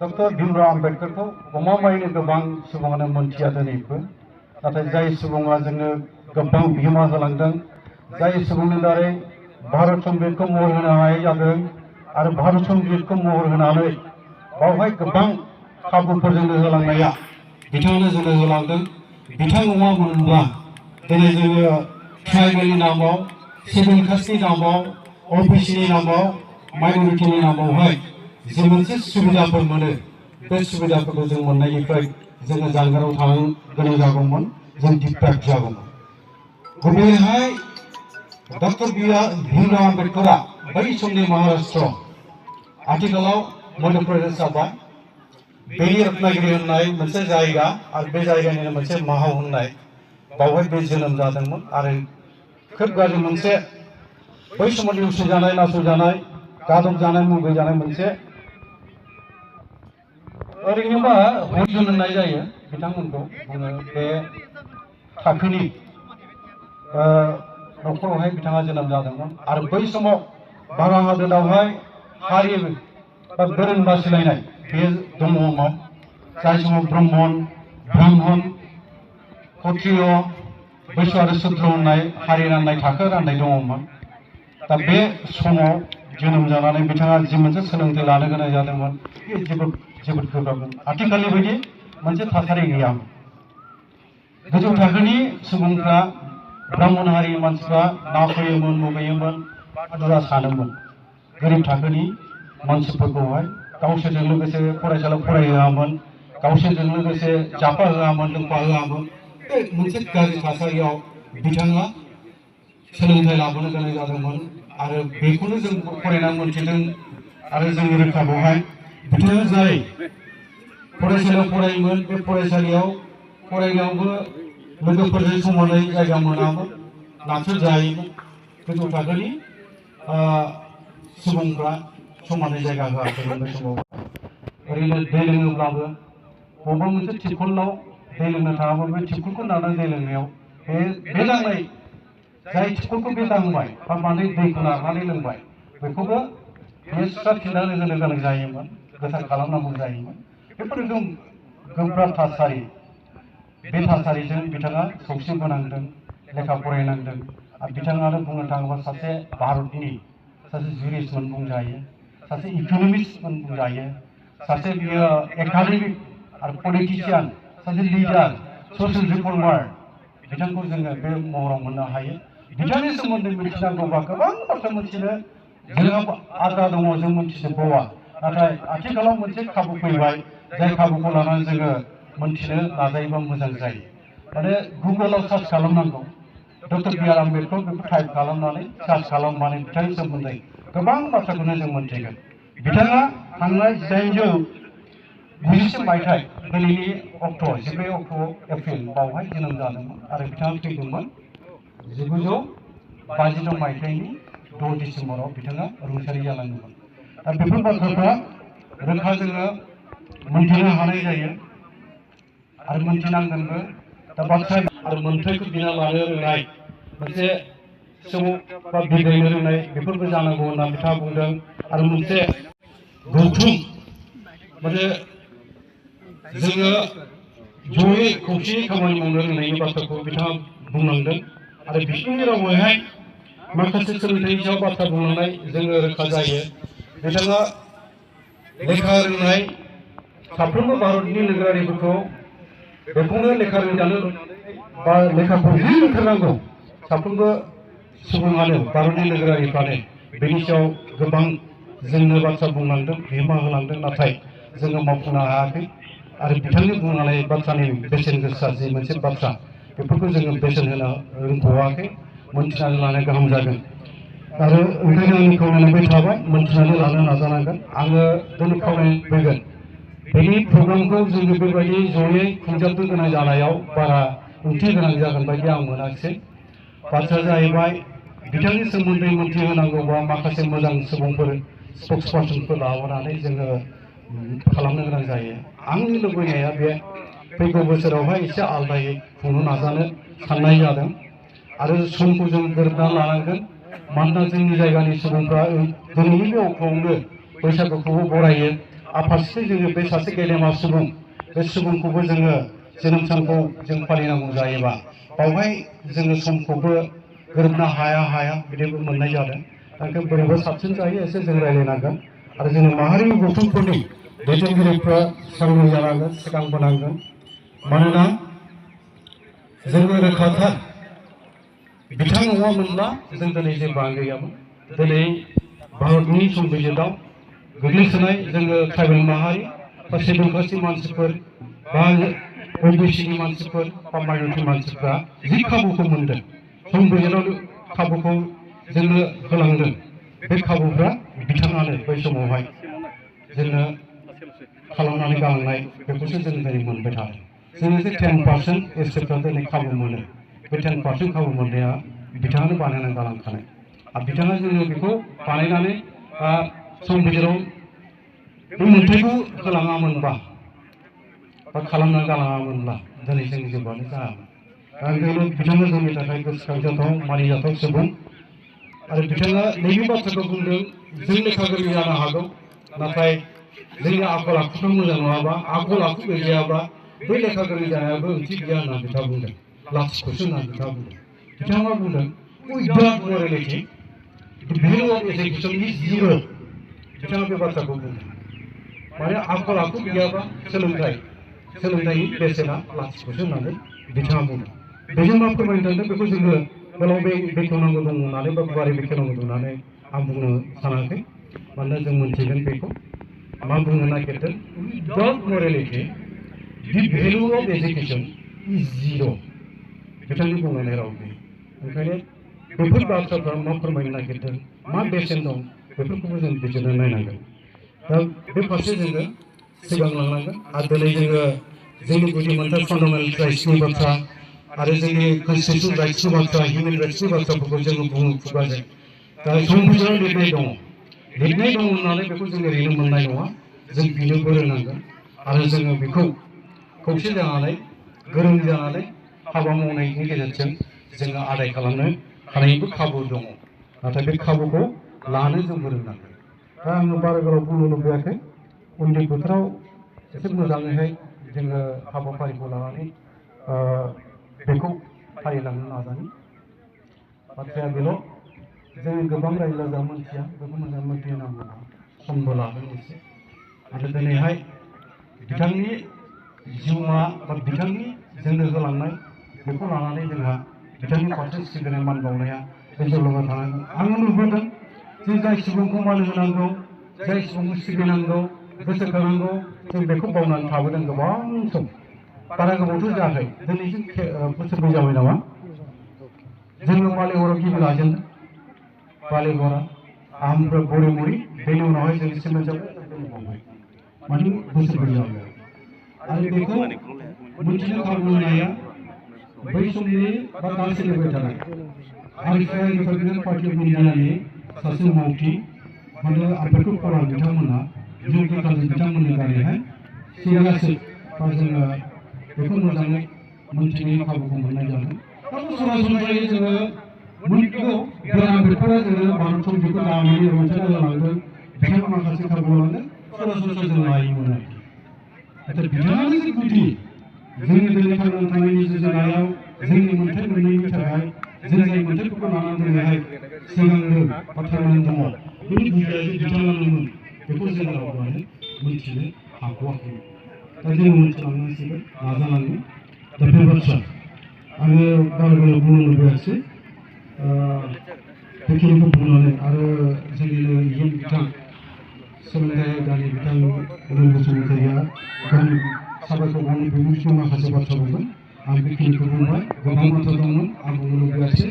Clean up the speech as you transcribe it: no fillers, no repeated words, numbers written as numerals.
Doctor Bhimrao Ambedkar को गमामायैनो गोबां सुबुङानो मोनथिया दिनैबो नाथाय जाय सुबुङा जोंनो गोबां बिहोमा होलांदों जाय सुबुंनि दारै भारत संबिजितखौ महर होनो हानाय जादों आरो भारत संबिजितखौ महर होनानै बावहाय गोबां खाबुफोर जोंनो होलांनाया बिथाङानो जोंनो होलांदों। बिथां नङामोनब्ला दिनै जोङो ट्राइबेलनि नामाव शेड्युल कास्टनि नामाव अबिसिनि नामाव माइनरिटिनि नामावहाय जे मोनसे सुबिदाफोर मोनो बे सुबिदाफोरखौ जों मोननायनिफ्राय जोङो जानगाराव थानो गोनां जागौमोन, जों डिप्राइभ जागौमोन। गुबैहाय डॉक्टर भीमराव आम्बेडकरा बै समनि महाराष्ट्र आथिखालाव मध्य प्रदेश जाबाय बेनि रत्नागिरि होननाय मोनसे जायगा आरो बे जायगानिनो मोनसे माहाव होननाय बावहाय बे जोनोम जादोंमोन आरो खोब गाज्रि मोनसे बै समाव नेवसिजानाय नासयजानाय गादबजानाय मुगैजानाय मोनसे ओरैनोबा हरिजन होननाय जायो बिथांमोनखौ बुङो बे थाखोनि न'खरावहाय बिथाङा जोनोम जादोंमोन आरो बै समाव भारत हादरावहाय हारि बा धोरोम बासिलायनाय बे दङमोन। जाय समाव ब्राह्मण क्षत्रिय बैश्य आरो शूद्र होननाय हारि राननाय थाखो राननाय दङमोन। दा बे समाव जोनोम जानानै बिथाङा जि मोनसे सोलोंथाइ लानो गोनां जादोंमोन बे जोबोद गोब्राबमोन। आथिखालनि बायदि मोनसे थासारि गैयामोन। गोजौ थाखोनि सुबुंफ्रा ब्राह्मण हारिनि मानसिफ्रा नासयोमोन मुगैयोमोन बादुला सानोमोन गोरिब थाखोनि मानसिफोरखौहाय गावसोरजों लोगोसे फरायसालियाव फरायहोआमोन, गावसोरजों लोगोसे जाफा होआमोन लोंफा होआमोन। बे मोनसे गाज्रि थासारियाव बिथाङा सोलोंथाइ लाबोनो गोनां जादोंमोन आरो बेखौनो जों फरायनानै मोनथिदों आरो जोंनि रोखा बेवहाय बिथाङा जाय फरायसालियाव फरायोमोन बे फरायसालियाव फरायनायावबो लोगोफोरजों समानै जायगा मोनामोन, नाथुरजायोमोन। गोजौ थाखोनि सुबुंफ्रा समानै जायगा होआखैमोन बे समाव। ओरैनो दै लोङोब्लाबो बबेबा मोनसे टिपखलनाव दै लोंनो थाङाबो बे टिपखलखौ नारनानै दै लोंनायाव बे नांनाय जाय टिपखलखौ बे दांबाय बा माने दैखौ नारनानै लोंबाय बेखौबो बे सुस्राफिननानै होनो गोनां जायोमोन, गोथार खालामनांगौ जायोमोन। बेफोर रोखोम गोब्राब थासारि बे थासारिजों बिथाङा सौसिबोनांदों, लेखा फरायनांदों आरो बिथाङानो बुंनो थाङोब्ला सासे भारतनि सासे जुरिस्टमोन बुंजायो, सासे इक'नमिस्टमोन बुंजायो, सासे बियो एकाडेमिक आरो पलिटिशियान, सासे लिडार, ससियेल रिफर्मार बिथांखौ जोङो बे महराव मोननो हायो। बिथांनि सोमोन्दै मिथिनांगौबा गोबां बाथ्रा मिथिनो जोंहा आद्रा दङ, जों मिथिजोबबावा। नाथाय आथिखालाव मोनसे खाबु फैबाय जाय खाबुखौ लानानै जोङो मोनथिनो नाजायोबा मोजां जायो। माने गुगोलाव सार्च खालामनांगौ, डक्टर बि आर आम्बेडकर बेखौ टाइप खालामनानै सार्च खालामनानै बिथांनि सोमोन्दै गोबां बाथ्राखौनो जों मोनथिगोन। बिथाङा थांनाय 1990 मायथाइ दिनैनि अक्ट' 14 अक्ट' एप्रिल बावहाय जोनोम जादोंमोन आरो बिथाङा थैदोंमोन 1952 मायथाइनि 6 डिसेम्बराव बिथाङा रुंसारि जालांदोंमोन। दा बेफोर बाथ्राफ्रा रोखा जोङो मोनथिनो हानाय जायो आरो मोनथिनांगोनबो। दा बाथ्रा आरो मोन्थायखौ बिना लानो रोंनाय मोनसे सुबुं बा बिग्रायनो रोंनाय बेफोरबो जानांगौ होनना बिथाङा बुंदों। आरो मोनसे गौथुम माने जोङो जयै खौसेयै खामानि मावनो रोंनायनि बाथ्राखौ बिथाङा बुंलांदों आरो बिसोरनि रावैहाय माखासे सोलोंथाइनि सायाव बाथ्रा बुंलांनाय जोङो रोखा जायो। बिथाङा लेखा रोंनाय साफ्रोमबो भारतनि नोगोरारिफोरखौ बेखौनो लेखा रोंजानो बा लेखाखौ रोंथारनांगौ साफ्रोमबो सुबुङानो भारतनि नोगोरारिफ्रानो बेनि सायाव गोबां जोंनो बाथ्रा बुंलांदों, बिहोमा होलांदों, नाथाय जोङो मावफुंनो हायाखै। आरो बिथांनि बुंलांनाय बाथ्रानि बेसेन गोसा जि मोनसे बाथ्रा बेफोरखौ जोङो बेसेन होनो रोंबावाखै, मोनथिनानै लानो गाहाम जागोन। आरो ओंखायनो आंनि खावलायनाय थाबाय मोनथिनानै लानो नाजानांगोन। आङो दिनै खावलायबोगोन बेनि प्रग्रामखौ जोङो बेबायदि जयै खुंजाबनो गोनां जानायाव बारा ओंथि गोनां जागोन बायदि आं मोनाखिसै। बाथ्राया जाहैबाय बिथांनि सोमोन्दै मोनथिहोनांगौबा माखासे मोजां सुबुंफोर स्पक्स पार्सनफोर लाबोनानै जोङो खालामनो गोनां जायो। आंनि लुबैनाया बे फैगौ बोसोरावहाय एसे आलादायै खुंनो नाजानो साननाय जादों आरो समखौ जों गोरोबनानै लानांगोन। मानोना जोंनि जायगानि सुबुंफ्रा दिनैनि बे अक्ट'आवनो बैसागुखौबो बरायो आफादसे जोङो बे सासे गेदेमा सुबुं बे सुबुंखौबो जोङो जोनोम सानखौ जों फालिनांगौ जायोबा बावहाय जोङो समखौबो गोरोबनो हाया बिदिबो मोननाय जादों। दा बोरैबा साबसिन जायो एसे जों रायज्लायनांगोन आरो जोङो माहारिनि गथ'फोरनि दैदेनगिरिफ्रा सांग्रां जानांगोन सिगांबोनांगोन। मानोना जोङो रोखाथार बिथां नङामोनब्ला जों दिनै जेबो गैयामोन। दिनै भारतनि संबिजिताव गोग्लैसोनाय जोङो ट्राइबेल माहारि बा शेड्युल कास्टनि मानसिफोर बा ओबिसिनि मानसिफोर बा माइनरिटि मानसिफ्रा जि खाबुखौ मोनदों संबिजिताव खाबुखौ जोंनो होलांदों बे खाबुफ्रा बिथाङानो बै समावहाय जोंनो खालामनानै गालांनाय बेखौसो जों दिनै मोनबाय थादों। जोङो जे 10% एसटिफ्रा दिनै खाबु मोनो बे 10% खाबु मोननाया बिथाङानो बानायनानै गालांखानाय आरो बिथाङा जोंनो बेखौ बानायनानै संबिजिताव बे मोन्थायखौ होलाङामोनबा बा खालामनानै गालाङामोनब्ला दिनै जों जेबोआनो जायामोन। दा ओंखायनो बिथाङा जोंनि थाखाय गोसोखांजाथाव मानिजाथाव सुबुं आरो बिथाङा नैबे बाथ्राखौ बुंदों जों लेखा गोरों जानो हागौ नाथाय जोंनि आखल आखुफ्रा मोजां नङाबा आखल आखु गैजायाबा बै लेखा गोरों जानायाबो ओंथि गैया होनना बिथाङा बुंदों। लाथिख'सो होनना बिथाङा बुंदों। बिथाङा मा बुंदों without मरेलिटि the value of education is zero। बिथाङा बे बाथ्राखौ बुंदों। माने आखल आखु गैयाबा सोलोंथाइनि बेसेना लाथिख'सो होननानै बिथाङा बुंदों। बेजों मा फोरमायनो थांदों बेखौ जोङो गोलाव बेखेवनांगौ दं होननानै बा गुवारै बेखेवनांगौ दं होननानै आं बुंनो सानाखै। मानोना जों मोनथिगोन बेखौ मा बुंनो नागिरदों without मरेलिटि the value of education is zero। बिथांनि बुंनाय राव बेयो। ओंखायनो बेफोर बाथ्राफ्रा मा फोरमायनो नागिरदों मा बेसेन दं बेफोरखौबो जों बिजिरनो नायनांगोन। दा बे फारसे जोङो सिगांलांनांगोन आरो दिनै जोङो जोंनि गुदि मोनथाय फान्डामेन्टेल राइट्सनि बाथ्रा आरो जोंनि कनस्टिटिउसन राइट्सनि बाथ्रा हिउमेन राइट्सनि बाथ्राफोरखौ जोङो बुङो खुगाजों। दा संबिजिताव लिरनाय दं होननानै बेखौ जों ओरैनो मोननाय नङा। जों बिनो बोरोनांगोन आरो जोङो बेखौ खौसे जानानै गोरों जानानै हाबा मावनायनि गेजेरजों जोङो आदाय खालामनो हानायनिबो खाबु दङ। नाथाय बे खाबुखौ लानो जों रोंनांगोन। दा आङो बारा गोलाव बुंनो लुबैयाखै। उननि बोथोराव एसे मोजाङैहाय जोङो हाबाफारिखौ लानानै बेखौ फालिलांनो नाजानि। बाथ्राया बेल' जों गोबां रायजो राजा मोनथिया बेखौ मोजां मोनथिनांगौ समबो लागोन एसे। आरो दिनैहाय बिथांनि जिउमा बा बिथांनि जोंनो होलांनाय बेखौ लानानै जोंहा बिथांनि फारसे सिबिनाय मान बावनाया बे जौगाबाय थानांगोन। आङो नुबोदों जे जाय सुबुंखौ मान होनांगौ जाय सुबुंखौ सिबिनांगौ गोसोखांनांगौ जों बेखौ बावनानै थाबोदों गोबां सम। बारा गोबावथ' जायाखै दिनैसिम बोसोरब्रै जाबाय नामा जोङो बालिगराव गिबि लाजेनदों। बालिगरा ओमफ्राय बरिमुरि बेनि उनावहाय जों सिमेन्ट जाबाय माने बोसोरब्रै जाबाय आरो बेखौ मोनथिनो खाबु होनाया बै समनि बा दा सोलिबाय थानाय आरिफाइ रिपाब्लिकान पार्टि अफ इन्डियानि सासे मावथि माने आम्बेदकर कलार बिथांमोनहा जौगि काजि बिथांमोननि दारैहाय सिगांसो बा जोङो बेखौ मोजाङै मोनथिनायनि खाबुखौ मोननाय जादों। दा सरासनस्रायै जोङो मोनथिगौ बे आम्बेदकरा जोंनो भारत संबिजितखौ दानानै रनसाय होलांदों। बिथाङा माखासे खाबु लांदों सरासनस्रा जों लायोमोन आरोखि। नाथाय बिथाङानो जे गुदि जोंनि दिनै थांनानै थानायनि जुजिनायाव जोंनि मोन्थाय मोननायनि थाखाय जों जाय मोन्थायफोरखौ लानानै दिनैहाय सिगांनो बा थांनानै दङ बेनि गुदिया जे बिथाङानोमोन बेखौ जों रावबोआनो मोनथिनो हागौआखैमोन। दा जोङो मोनथिलांनांसिगोन नाजानांगोन। दा बे बाथ्रा आङो बारा गोलाव बुंनो लुबैयासै। बेखिनिखौ बुंनानै आरो जोंनिनो इयुन बिथां सोलोंथाइ आयदानि बिथां अनिल बसुमतारिया गावनि साबायखर बावनाय बिबुंथियाव माखासे बाथ्रा बुंगोन। आं बेखिनिखौ बुंबाय। गोबां बाथ्रा दंमोन आं बुंनो लुबैयासै।